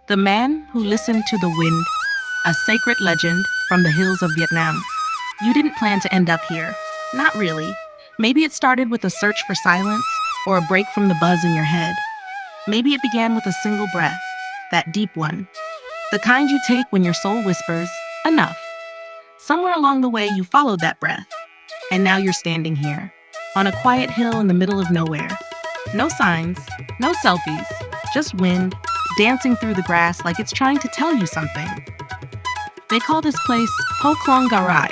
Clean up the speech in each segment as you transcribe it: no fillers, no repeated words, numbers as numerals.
The Man Who Listened to the Wind, a sacred legend from the hills of Vietnam. You didn't plan to end up here. Not really. Maybe it started with a search for silence or a break from the buzz in your head. Maybe it began with a single breath, that deep one. The kind you take when your soul whispers, enough. Somewhere along the way, you followed that breath. And now you're standing here, on a quiet hill in the middle of nowhere. No signs, no selfies, just wind, dancing through the grass like it's trying to tell you something. They call this place Po Klong Garai.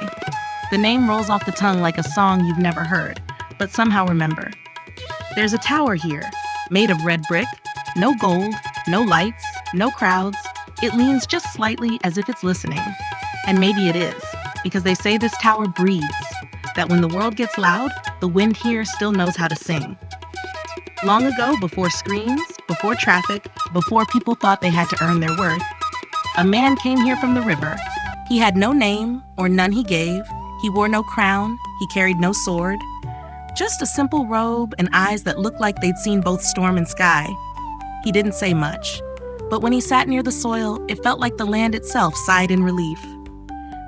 The name rolls off the tongue like a song you've never heard, but somehow remember. There's a tower here, made of red brick, no gold, no lights, no crowds. It leans just slightly as if it's listening. And maybe it is, because they say this tower breathes, that when the world gets loud, the wind here still knows how to sing. Long ago, before screens, before traffic, before people thought they had to earn their worth, a man came here from the river. He had no name, or none he gave. He wore no crown. He carried no sword. Just a simple robe and eyes that looked like they'd seen both storm and sky. He didn't say much, but when he sat near the soil, it felt like the land itself sighed in relief.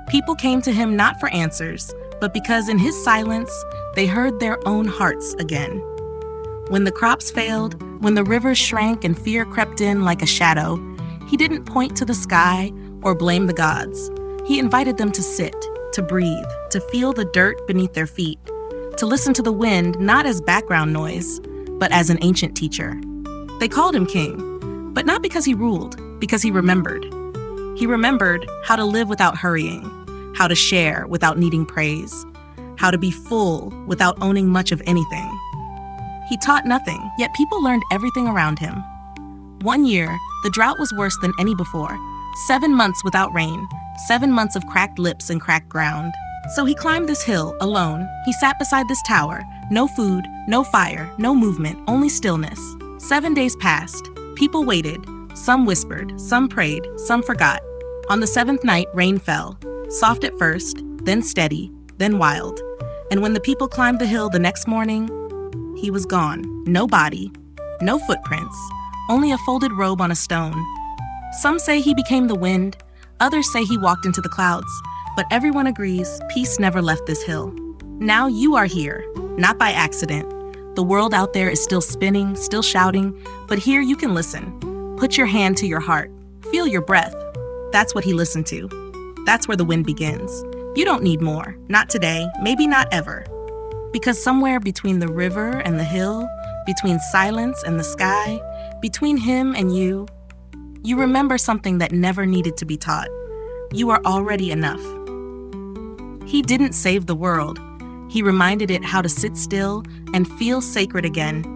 People came to him not for answers, but because in his silence, they heard their own hearts again. When the crops failed, when the rivers shrank and fear crept in like a shadow, he didn't point to the sky or blame the gods. He invited them to sit, to breathe, to feel the dirt beneath their feet, to listen to the wind not as background noise, but as an ancient teacher. They called him king, but not because he ruled, because he remembered. He remembered how to live without hurrying, how to share without needing praise, how to be full without owning much of anything. He taught nothing, yet people learned everything around him. One year, the drought was worse than any before. 7 months without rain, 7 months of cracked lips and cracked ground. So he climbed this hill, alone. He sat beside this tower. No food, no fire, no movement, only stillness. 7 days passed. People waited. Some whispered, some prayed, some forgot. On the 7th night, rain fell. Soft at first, then steady, then wild. And when the people climbed the hill the next morning, he was gone. No body, no footprints, only a folded robe on a stone. Some say he became the wind, others say he walked into the clouds, but everyone agrees peace never left this hill. Now you are here, not by accident. The world out there is still spinning, still shouting, but here you can listen. Put your hand to your heart, feel your breath. That's what he listened to. That's where the wind begins. You don't need more, not today, maybe not ever. Because somewhere between the river and the hill, between silence and the sky, between him and you remember something that never needed to be taught. You are already enough. He didn't save the world. He reminded it how to sit still and feel sacred again.